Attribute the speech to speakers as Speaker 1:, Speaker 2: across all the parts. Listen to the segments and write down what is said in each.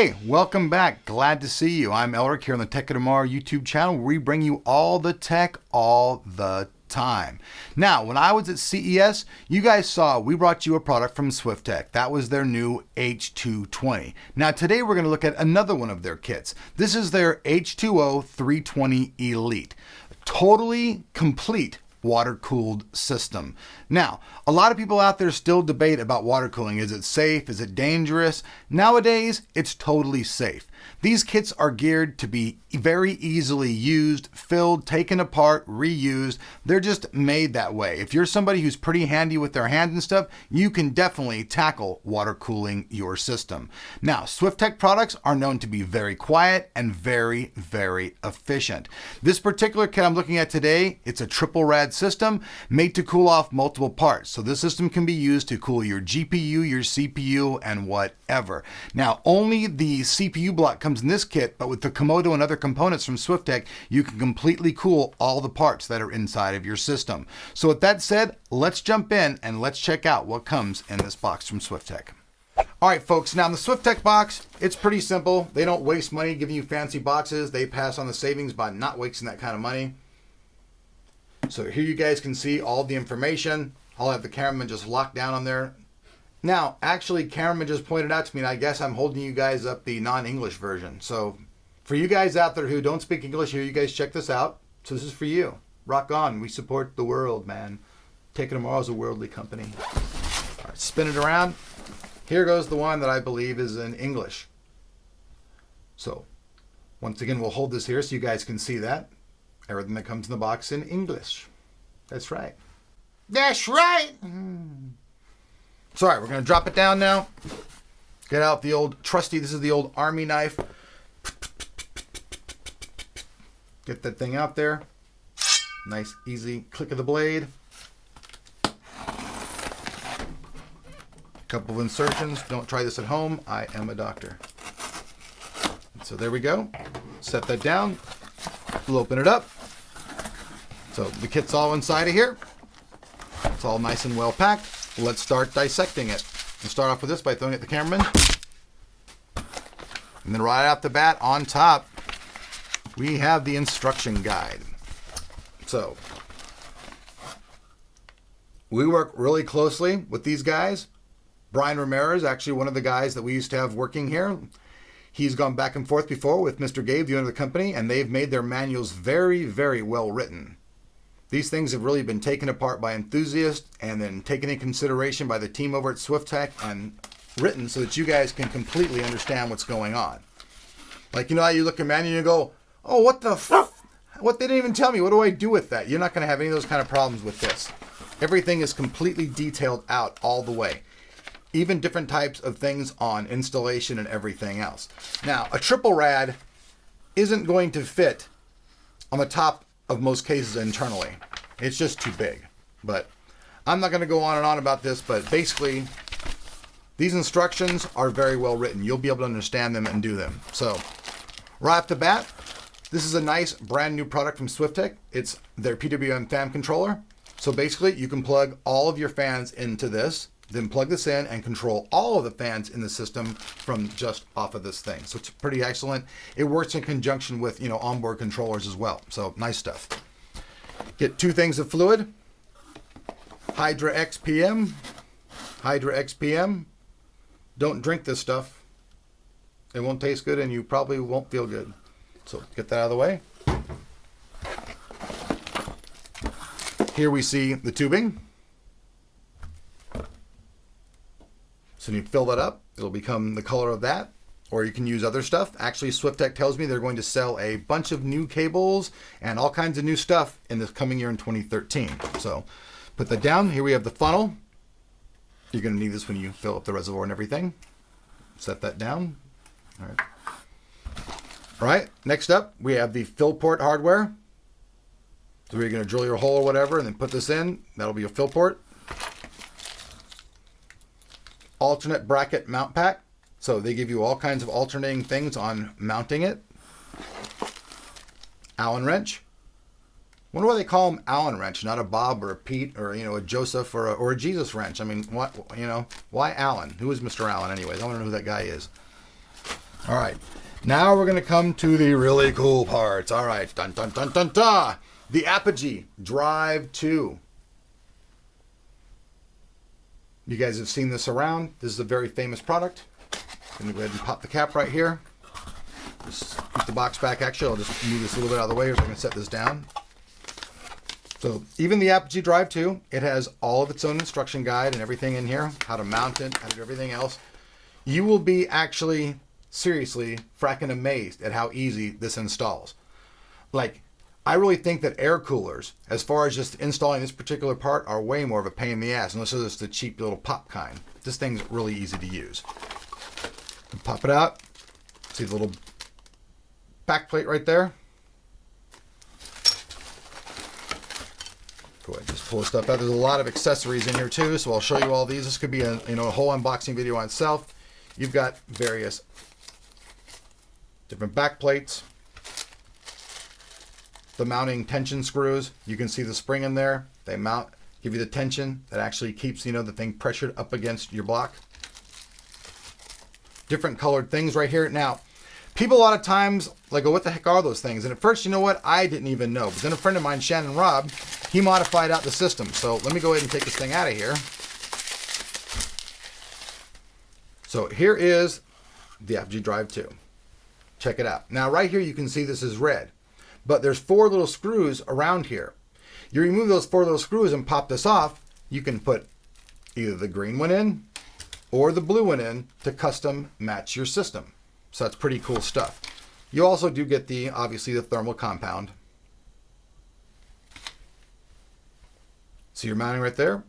Speaker 1: Hey, welcome back. Glad to see you. I'm Elric here on the Tech of Tomorrow YouTube channel, where we bring you all the tech all the time. Now, when I was at CES, you guys saw we brought you a product from Swiftech. That was their new H20-320. Now, today we're going to look at another one of their kits. This is their H20-320 Elite. Totally complete water-cooled system. Now, a lot of people out there still debate about water cooling. Is it safe? Is it dangerous? Nowadays, it's totally safe. These kits are geared to be very easily used, filled, taken apart, reused. They're just made that way. If you're somebody who's pretty handy with their hands and stuff, you can definitely tackle water cooling your system. Now, Swiftech products are known to be very quiet and very, very efficient. This particular kit I'm looking at today, it's a triple rad system made to cool off multiple parts. So this system can be used to cool your GPU, your CPU, and whatever. Now, only the CPU block comes in this kit, but with the Komodo and other components from Swiftech, you can completely cool all the parts that are inside of your system. So with that said, let's jump in and let's check out what comes in this box from Swiftech. All right, folks, now in the Swiftech box, it's pretty simple. They don't waste money giving you fancy boxes. They pass on the savings by not wasting that kind of money. So here you guys can see all the information. I'll have the cameraman just locked down on there. Now, actually, cameraman just pointed out to me, and I guess I'm holding you guys up the non-English version. So for you guys out there who don't speak English here, you guys check this out. So this is for you. Rock on. We support the world, man. Tech of Tomorrow is a worldly company. All right, spin it around. Here goes the one that I believe is in English. So once again, we'll hold this here so you guys can see that. Everything that comes in the box in English. That's right. That's right. So, all right, we're going to drop it down now. Get out the old trusty, this is the old army knife. Get that thing out there. Nice, easy click of the blade. Couple of insertions. Don't try this at home. I am a doctor. So there we go. Set that down. We'll open it up. So the kit's all inside of here. It's all nice and well packed. Let's start dissecting it. We'll start off with this by throwing it at the cameraman. And then right off the bat, on top, we have the instruction guide. So we work really closely with these guys. Brian Ramirez, actually one of the guys that we used to have working here. He's gone back and forth before with Mr. Gabe, the owner of the company, and they've made their manuals very, very well written. These things have really been taken apart by enthusiasts and then taken in consideration by the team over at Swiftech and written so that you guys can completely understand what's going on. Like, you know how you look at a manual and you go, oh, what the f***? What, they didn't even tell me. What do I do with that? You're not going to have any of those kind of problems with this. Everything is completely detailed out all the way. Even different types of things on installation and everything else. Now, a triple rad isn't going to fit on the top of most cases internally. It's just too big. But I'm not going to go on and on about this, but basically these instructions are very well written. You'll be able to understand them and do them. So right off the bat, this is a nice brand new product from Swiftech. It's their PWM fan controller. So basically you can plug all of your fans into this, then plug this in and control all of the fans in the system from just off of this thing. So it's pretty excellent. It works in conjunction with, onboard controllers as well. So nice stuff. Get two things of fluid. Hydra XPM. Hydra XPM. Don't drink this stuff. It won't taste good and you probably won't feel good. So get that out of the way. Here we see the tubing. So when you fill that up, it'll become the color of that, or you can use other stuff. Actually, Swiftech tells me they're going to sell a bunch of new cables and all kinds of new stuff in this coming year in 2013. So put that down. Here we have the funnel. You're going to need this when you fill up the reservoir and everything. Set that down. All right. All right. Next up, we have the fill port hardware. So you're going to drill your hole or whatever and then put this in. That'll be your fill port. Alternate bracket mount pack. So they give you all kinds of alternating things on mounting it. Allen wrench. Wonder why they call them Allen wrench, not a Bob or a Pete or a Joseph or a Jesus wrench. I mean, what why Allen? Who is Mr. Allen anyways? I want to know who that guy is. All right, now we're gonna come to the really cool parts. All right, dun dun dun dun dun. The Apogee Drive 2. You guys have seen this around. This is a very famous product. I'm gonna go ahead and pop the cap right here. Just keep the box back. Actually, I'll just move this a little bit out of the way so I can set this down. So even the Apogee Drive 2, it has all of its own instruction guide and everything in here, how to mount it, how to do everything else. You will be actually seriously fracking amazed at how easy this installs. Like, I really think that air coolers, as far as just installing this particular part, are way more of a pain in the ass, unless it's the cheap little pop kind. This thing's really easy to use. Pop it out. See the little back plate right there? Go ahead and just pull this stuff out. There's a lot of accessories in here too, so I'll show you all these. This could be a whole unboxing video on itself. You've got various different back plates. The mounting tension screws. You can see the spring in there. They mount, give you the tension that actually keeps, the thing pressured up against your block. Different colored things right here. Now, people a lot of times like, go, what the heck are those things? And at first, you know what? I didn't even know. But then a friend of mine, Shannon Robb, he modified out the system. So let me go ahead and take this thing out of here. So here is the Apogee Drive 2. Check it out. Now right here you can see this is red, but there's 4 little screws around here. You remove those 4 little screws and pop this off, you can put either the green one in or the blue one in to custom match your system. So that's pretty cool stuff. You also do get obviously the thermal compound. So you're mounting right there.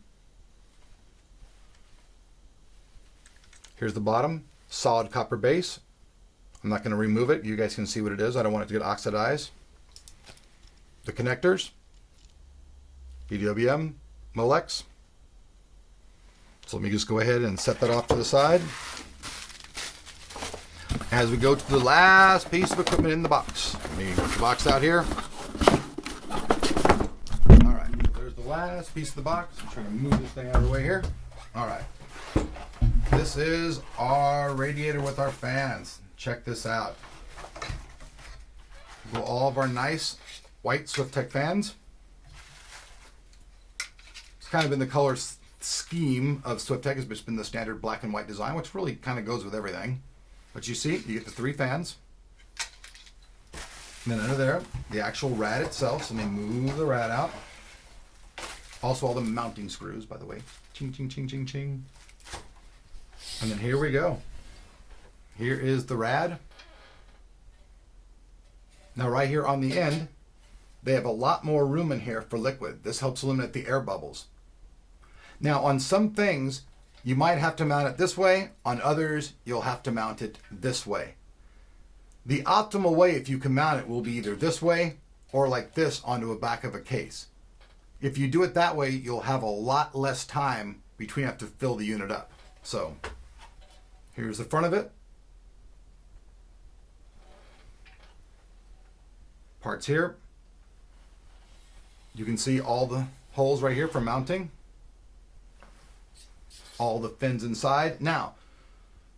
Speaker 1: Here's the bottom, solid copper base. I'm not going to remove it. You guys can see what it is. I don't want it to get oxidized. The connectors, EWM, Molex. So let me just go ahead and set that off to the side. As we go to the last piece of equipment in the box. Let me put the box out here. All right, there's the last piece of the box. I'm trying to move this thing out of the way here. All right. This is our radiator with our fans. Check this out. We've got all of our nice white Swiftech fans. It's kind of been the color scheme of Swiftech. It's just been the standard black and white design, which really kind of goes with everything. But you see, you get the 3 fans. And then under there, the actual rad itself. So let me move the rad out. Also all the mounting screws, by the way. Ching, ching, ching, ching, ching. And then here we go. Here is the rad. Now right here on the end, they have a lot more room in here for liquid. This helps eliminate the air bubbles. Now on some things, you might have to mount it this way. On others, you'll have to mount it this way. The optimal way, if you can mount it, will be either this way or like this onto the back of a case. If you do it that way, you'll have a lot less time between you have to fill the unit up. So here's the front of it. Parts here. You can see all the holes right here for mounting. All the fins inside. Now,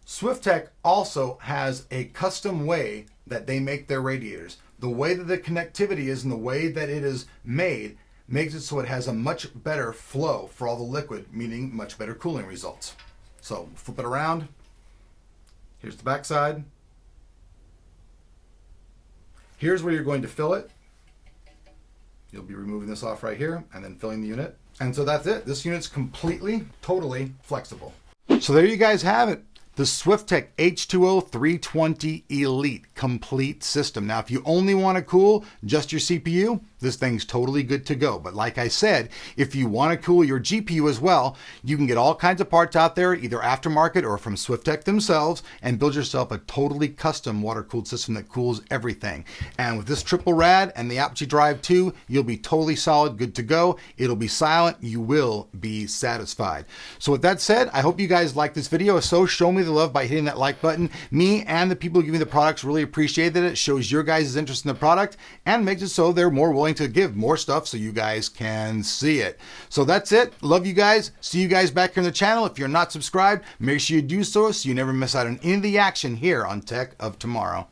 Speaker 1: Swiftech also has a custom way that they make their radiators. The way that the connectivity is and the way that it is made makes it so it has a much better flow for all the liquid, meaning much better cooling results. So flip it around. Here's the back side. Here's where you're going to fill it. You'll be removing this off right here and then filling the unit. And so that's it. This unit's completely, totally flexible. So there you guys have it. The Swiftech H20-320 Elite complete system. Now, if you only want to cool just your CPU, this thing's totally good to go. But like I said, if you want to cool your GPU as well, you can get all kinds of parts out there, either aftermarket or from Swiftech themselves, and build yourself a totally custom water-cooled system that cools everything. And with this triple rad and the Apogee Drive 2, you'll be totally solid, good to go. It'll be silent. You will be satisfied. So with that said, I hope you guys like this video. If so, show me the love by hitting that like button. Me and the people who give me the products really appreciate that. It shows your guys' interest in the product and makes it so they're more willing going to give more stuff so you guys can see it. So that's it. Love you guys. See you guys back here on the channel. If you're not subscribed, make sure you do so you never miss out on any of the action here on Tech of Tomorrow.